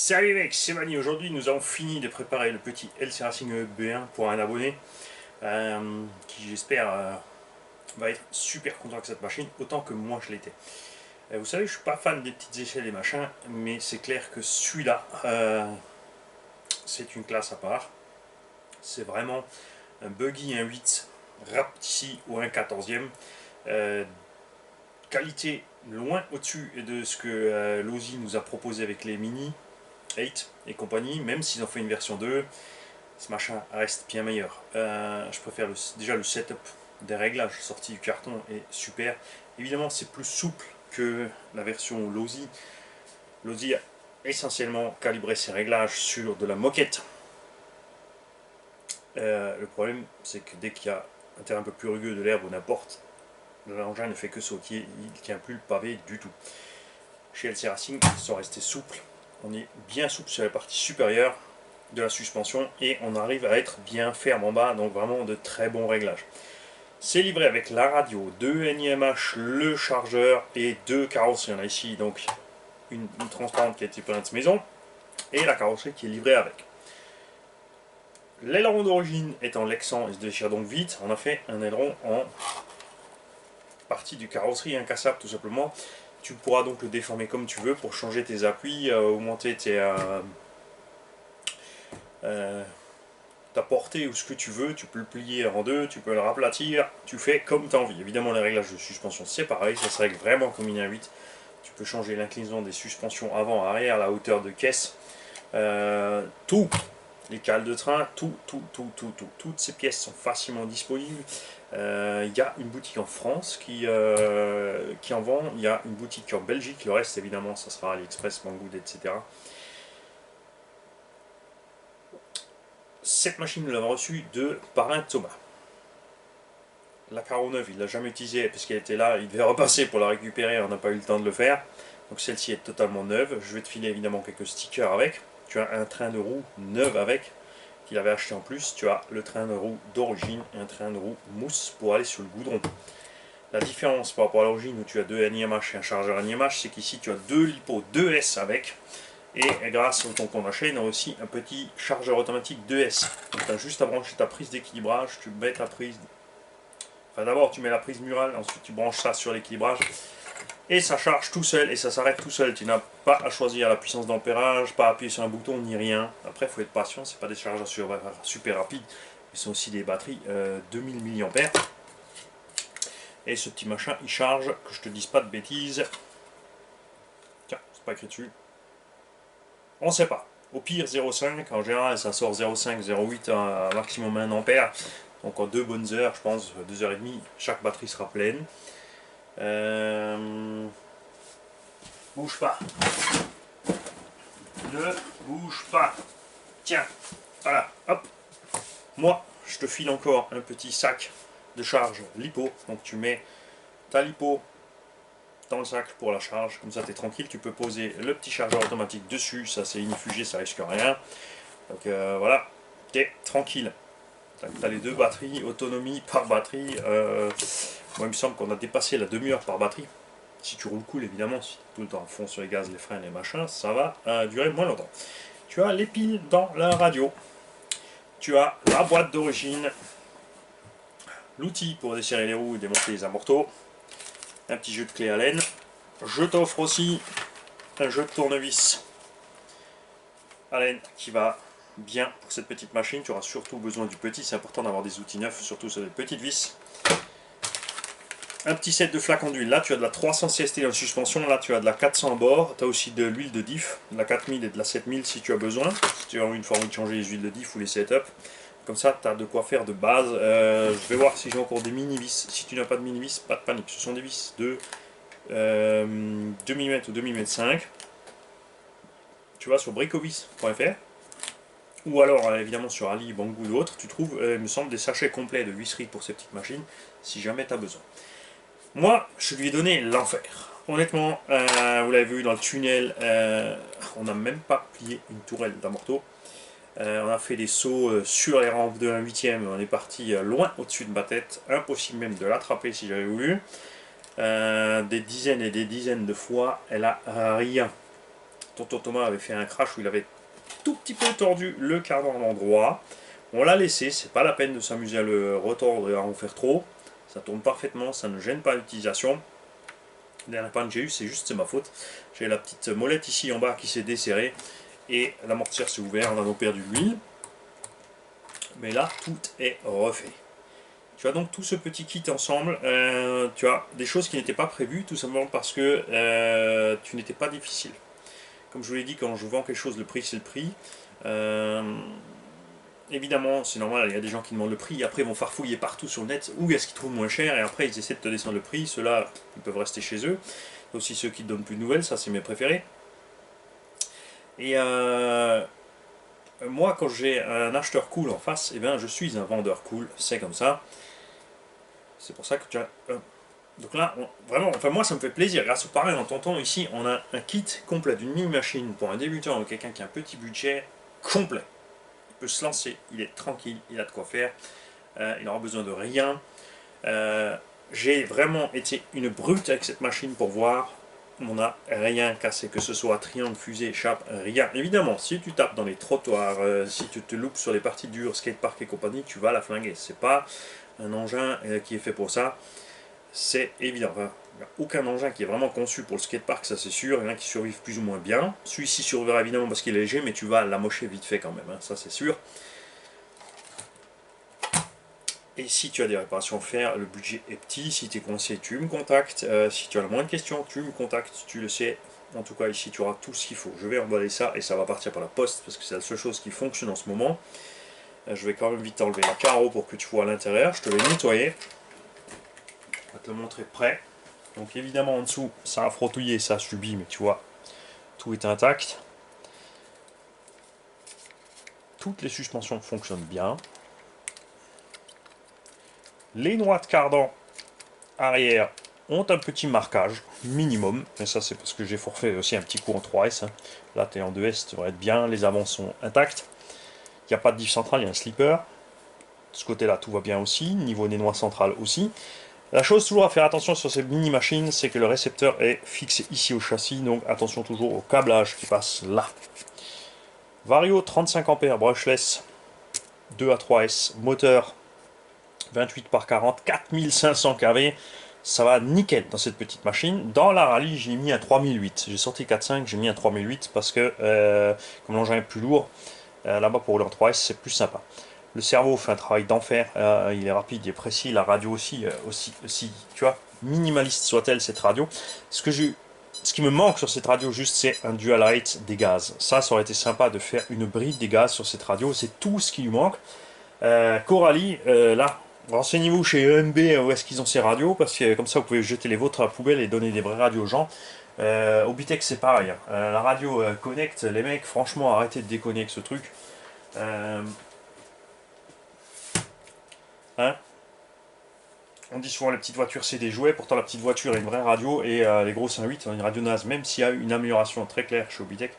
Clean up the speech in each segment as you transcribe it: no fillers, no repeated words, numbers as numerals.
Salut mec, c'est Mani. Aujourd'hui nous avons fini de préparer le petit LC Racing B1 pour un abonné qui j'espère va être super content avec cette machine, autant que moi je l'étais. Vous savez, je suis pas fan des petites échelles et machins, mais c'est clair que celui-là, c'est une classe à part. C'est vraiment un buggy, un 8 Rapti ou un 14e. Qualité loin au-dessus de ce que Losi nous a proposé avec les Mini 8 et compagnie, même s'ils ont fait une version 2, ce machin reste bien meilleur. Je préfère déjà le setup des réglages sortis du carton est super. Évidemment, c'est plus souple que la version Losi. Losi a essentiellement calibré ses réglages sur de la moquette. Le problème, c'est que dès qu'il y a un terrain un peu plus rugueux, de l'herbe ou n'importe, l'engin ne fait que sautiller, il ne tient plus le pavé du tout. Chez LC Racing, ils sont restés souples. On est bien souple sur la partie supérieure de la suspension et on arrive à être bien ferme en bas, donc vraiment de très bons réglages. C'est livré avec la radio, 2 NIMH, le chargeur et 2 carrosseries. On a ici donc une transparente qui a été peinte maison et la carrosserie qui est livrée avec. L'aileron d'origine étant Lexan, il se déchire donc vite. On a fait un aileron en partie du carrosserie incassable tout simplement. Tu pourras donc le déformer comme tu veux pour changer tes appuis, augmenter ta portée ou ce que tu veux. Tu peux le plier en deux, tu peux le raplatir, tu fais comme tu as envie. Évidemment, les réglages de suspension c'est pareil, ça se règle vraiment comme une 8. Tu peux changer l'inclinaison des suspensions avant, arrière, la hauteur de caisse, tout. Les cales de train, toutes ces pièces sont facilement disponibles. Il y a une boutique en France qui en vend, il y a une boutique en Belgique, le reste évidemment ça sera AliExpress, Banggood, etc. Cette machine nous l'avons reçue de parrain Thomas. La carreau neuve, il ne l'a jamais utilisée parce qu'elle était là, il devait repasser pour la récupérer, on n'a pas eu le temps de le faire. Donc celle-ci est totalement neuve, je vais te filer évidemment quelques stickers avec. Tu as un train de roue neuf avec, qu'il avait acheté en plus. Tu as le train de roue d'origine et un train de roue mousse pour aller sur le goudron. La différence par rapport à l'origine où tu as deux NIMH et un chargeur NIMH, c'est qu'ici tu as deux LiPo 2S avec. Et grâce au tampon de chaîne, on a aussi un petit chargeur automatique 2S. Donc tu as juste à brancher ta prise d'équilibrage, tu mets ta prise... Enfin d'abord tu mets la prise murale, ensuite tu branches ça sur l'équilibrage. Et ça charge tout seul et ça s'arrête tout seul. Tu n'as pas à choisir la puissance d'ampérage, pas à appuyer sur un bouton ni rien. Après, il faut être patient, c'est pas des chargeurs super rapides. Ils sont aussi des batteries 2000 mAh. Et ce petit machin, il charge, que je te dise pas de bêtises. Tiens, c'est pas écrit dessus. On ne sait pas. Au pire 0,5, en général ça sort 0,5, 0,8 à maximum 1 ampère. Donc en 2 bonnes heures, je pense, 2h30, chaque batterie sera pleine. Bouge pas. Ne bouge pas. Tiens, voilà, hop. Moi, je te file encore un petit sac de charge LiPo. Donc tu mets ta LiPo dans le sac pour la charge. Comme ça, tu es tranquille. Tu peux poser le petit chargeur automatique dessus. Ça, c'est inifugé, ça risque rien. Donc voilà, tu es tranquille. Tu as les deux batteries, autonomie par batterie. Moi, il me semble qu'on a dépassé la demi-heure par batterie. Si tu roules cool, évidemment, si tu es tout le temps à fond sur les gaz, les freins, les machins, ça va durer moins longtemps. Tu as les piles dans la radio. Tu as la boîte d'origine, l'outil pour desserrer les roues et démonter les amortos, un petit jeu de clé à laine. Je t'offre aussi un jeu de tournevis à laine qui va bien pour cette petite machine. Tu auras surtout besoin du petit, c'est important d'avoir des outils neufs, surtout sur les petites vis. Un petit set de flacons d'huile, là tu as de la 300 CST en suspension, là tu as de la 400 à bord, tu as aussi de l'huile de diff, de la 4000 et de la 7000 si tu as besoin, si tu as envie de changer les huiles de diff ou les setups, comme ça tu as de quoi faire de base. Je vais voir si j'ai encore des mini-vis, si tu n'as pas de mini-vis, pas de panique, ce sont des vis de 2 mm ou 2 mm 5, tu vas sur bricovis.fr, ou alors évidemment sur Ali, Banggood ou autre, tu trouves, il me semble, des sachets complets de visserie pour ces petites machines, si jamais tu as besoin. Moi, je lui ai donné l'enfer. Honnêtement, vous l'avez vu dans le tunnel, on n'a même pas plié une tourelle d'amorto. On a fait des sauts sur les rampes de 1/8, on est parti loin au-dessus de ma tête. Impossible même de l'attraper si j'avais voulu. Des dizaines et des dizaines de fois, elle a rien. tonton Thomas avait fait un crash où il avait tout petit peu tordu le cardan à l'endroit. On l'a laissé, c'est pas la peine de s'amuser à le retordre et à en faire trop. Ça tourne parfaitement, ça ne gêne pas l'utilisation. La dernière panne que j'ai eue, c'est ma faute. J'ai la petite molette ici en bas qui s'est desserrée et l'amortisseur s'est ouvert, on a donc perdu l'huile. Mais là, tout est refait. Tu as donc tout ce petit kit ensemble. Tu as des choses qui n'étaient pas prévues, tout simplement parce que tu n'étais pas difficile. Comme je vous l'ai dit, quand je vends quelque chose, le prix c'est le prix. Évidemment, c'est normal, il y a des gens qui demandent le prix, après ils vont farfouiller partout sur le net, où est-ce qu'ils trouvent moins cher, et après ils essaient de te descendre le prix, ceux-là, ils peuvent rester chez eux. Il y a aussi ceux qui te donnent plus de nouvelles, ça c'est mes préférés. Et moi, quand j'ai un acheteur cool en face, eh bien, je suis un vendeur cool, c'est comme ça. C'est pour ça que tu as... donc là, vraiment, enfin moi ça me fait plaisir, grâce au pareil, en t'entendant ici, on a un kit complet d'une mini-machine pour un débutant ou quelqu'un qui a un petit budget, complet. Peut se lancer, il est tranquille, il a de quoi faire, il n'aura besoin de rien. J'ai vraiment été une brute avec cette machine pour voir, on n'a rien cassé, que ce soit triangle, fusée, chape, rien. Évidemment, si tu tapes dans les trottoirs, si tu te loupes sur les parties dures, skatepark et compagnie, tu vas la flinguer. C'est pas un engin qui est fait pour ça, c'est évident. Enfin, il n'y a aucun engin qui est vraiment conçu pour le skatepark, ça c'est sûr. Il y en a qui survivent plus ou moins bien. Celui-ci survivra évidemment parce qu'il est léger, mais tu vas l'amocher vite fait quand même, hein, ça c'est sûr. Et si tu as des réparations à faire, le budget est petit. Si tu es coincé, tu me contactes. Si tu as le moins de questions, tu me contactes, tu le sais. En tout cas, ici, tu auras tout ce qu'il faut. Je vais emballer ça et ça va partir par la poste parce que c'est la seule chose qui fonctionne en ce moment. Je vais quand même vite enlever la carreau pour que tu vois à l'intérieur. Je te l'ai nettoyé. Je vais te le montrer prêt. Donc évidemment en dessous ça a frottouillé, ça a subi, mais tu vois, tout est intact. Toutes les suspensions fonctionnent bien. Les noix de cardan arrière ont un petit marquage, minimum. Mais ça c'est parce que j'ai forfait aussi un petit coup en 3S. Hein. Là tu es en 2S, ça devrait être bien. Les avants sont intacts. Il n'y a pas de diff centrale, il y a un slipper. De ce côté là tout va bien aussi. Niveau des noix centrales aussi. La chose toujours à faire attention sur ces mini machines, c'est que le récepteur est fixé ici au châssis, donc attention toujours au câblage qui passe là. Vario 35 A brushless 2 à 3S, moteur 28 par 40, 4500 kV, ça va nickel dans cette petite machine. Dans la rallye, j'ai mis un 3008, j'ai sorti 4.5, j'ai mis un 3008 parce que comme l'engin est plus lourd, là-bas pour rouler en 3S c'est plus sympa. Le cerveau fait un travail d'enfer, il est rapide, il est précis, la radio aussi, tu vois, minimaliste soit-elle cette radio. Ce qui me manque sur cette radio juste c'est un dual rate des gaz. Ça aurait été sympa de faire une bride des gaz sur cette radio, c'est tout ce qui lui manque. Coralie, là, renseignez-vous chez EMB où est-ce qu'ils ont ces radios, parce que comme ça vous pouvez jeter les vôtres à la poubelle et donner des vraies radios aux gens. Obitech c'est pareil, hein. La radio Connect, les mecs, franchement arrêtez de déconner avec ce truc. Hein, on dit souvent les petites voitures c'est des jouets, pourtant la petite voiture est une vraie radio et les gros 5.8 ont une radio naze, même s'il y a une amélioration très claire chez Obitech.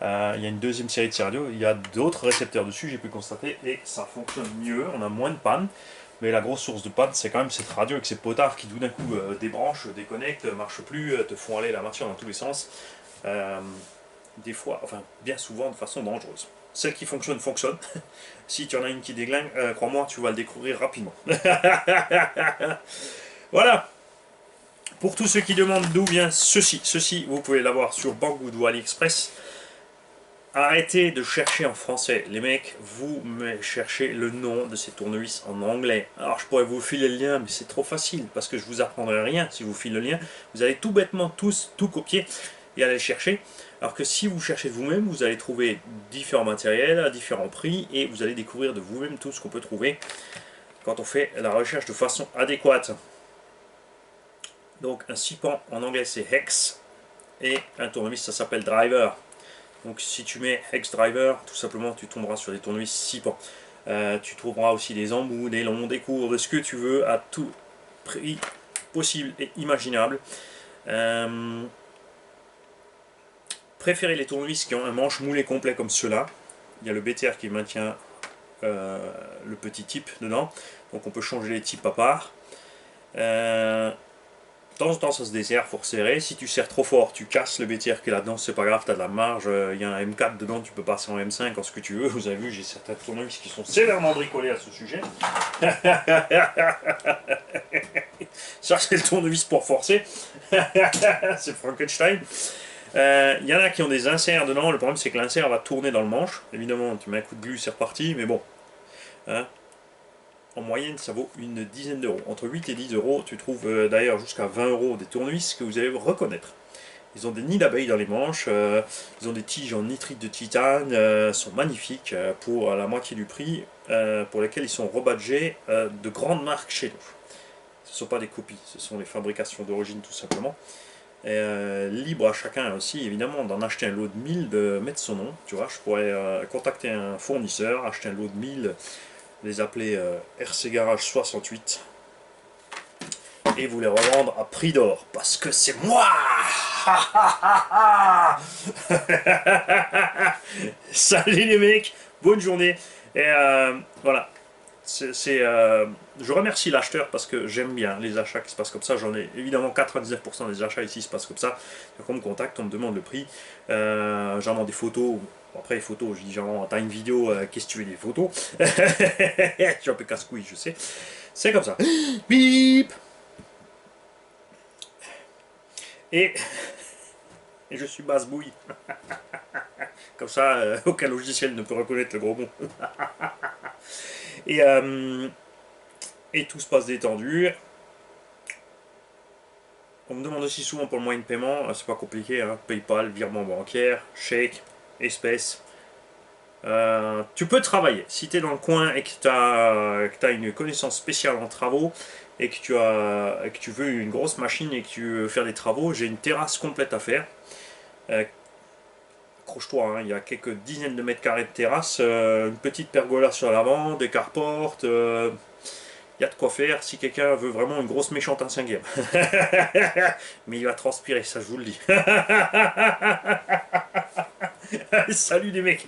Il y a une deuxième série de ces radios, il y a d'autres récepteurs dessus, j'ai pu constater, et ça fonctionne mieux, on a moins de panne, mais la grosse source de panne c'est quand même cette radio avec ces potards qui tout d'un coup débranchent, déconnectent, marchent plus, te font aller la matière dans tous les sens, des fois, enfin bien souvent de façon dangereuse. Celle qui fonctionne, fonctionne. Si tu en as une qui déglingue, crois-moi, tu vas le découvrir rapidement. Voilà. Pour tous ceux qui demandent d'où vient ceci, vous pouvez l'avoir sur Banggood ou AliExpress. Arrêtez de chercher en français. Les mecs, vous me cherchez le nom de ces tournevis en anglais. Alors je pourrais vous filer le lien, mais c'est trop facile, parce que je vous apprendrai rien si je vous file le lien. Vous allez tout bêtement tout copier et aller le chercher. Alors que si vous cherchez vous-même, vous allez trouver différents matériels à différents prix et vous allez découvrir de vous-même tout ce qu'on peut trouver quand on fait la recherche de façon adéquate. Donc un 6 pans en anglais c'est Hex et un tournevis ça s'appelle Driver. Donc si tu mets Hex Driver, tout simplement tu tomberas sur des tournevis 6 pans. Tu trouveras aussi des embouts, des longs, des courts, de ce que tu veux à tout prix possible et imaginable. Préférez les tournevis qui ont un manche moulé complet comme ceux-là. Il y a le BTR qui maintient le petit type dedans. Donc on peut changer les types à part. De temps en temps ça se dessert, faut resserrer. Si tu serres trop fort, tu casses le bétière qui est là-dedans, c'est pas grave, t'as de la marge. Il y a un M4 dedans, tu peux passer en M5 en ce que tu veux. Vous avez vu, j'ai certains tournevis qui sont sévèrement bricolés à ce sujet. Ça c'est le tournevis pour forcer. C'est Frankenstein. Il y en a qui ont des inserts dedans, le problème c'est que l'insert va tourner dans le manche. Évidemment, tu mets un coup de glu, c'est reparti, mais bon. Hein, en moyenne, ça vaut une dizaine d'euros. Entre 8 et 10 euros, tu trouves d'ailleurs jusqu'à 20 euros des tournevis que vous allez reconnaître. Ils ont des nids d'abeilles dans les manches, ils ont des tiges en nitrite de titane, sont magnifiques pour la moitié du prix, pour lesquels ils sont rebadgés de grandes marques chez nous. Ce ne sont pas des copies, ce sont des fabrications d'origine tout simplement. Et, libre à chacun aussi évidemment d'en acheter un lot de 1000, de mettre son nom. Tu vois, je pourrais contacter un fournisseur, acheter un lot de 1000, les appeler RC Garage 68 et vous les revendre à prix d'or parce que c'est moi. Salut les mecs, bonne journée et voilà. Je remercie l'acheteur parce que j'aime bien les achats qui se passent comme ça. J'en ai évidemment 99% des achats ici se passent comme ça. Donc on me contacte, on me demande le prix. J'envoie des photos. Après les photos, je dis genre, t'as une vidéo, qu'est-ce que tu veux des photos? Je suis un peu casse-couille, je sais. C'est comme ça. Bip. Et je suis basse-bouille. Comme ça, aucun logiciel ne peut reconnaître le gros mot. Et tout se passe détendu. On me demande aussi souvent pour le moyen de paiement, c'est pas compliqué, hein. PayPal, virement bancaire, chèque, espèces. Tu peux travailler. Si tu es dans le coin et que tu as une connaissance spéciale en travaux et que tu veux une grosse machine et que tu veux faire des travaux, j'ai une terrasse complète à faire. Accroche-toi, hein, il y a quelques dizaines de mètres carrés de terrasse, une petite pergola sur l'avant, des carportes. Il y a de quoi faire si quelqu'un veut vraiment une grosse méchante en 5e. Mais il va transpirer, ça je vous le dis. Salut les mecs.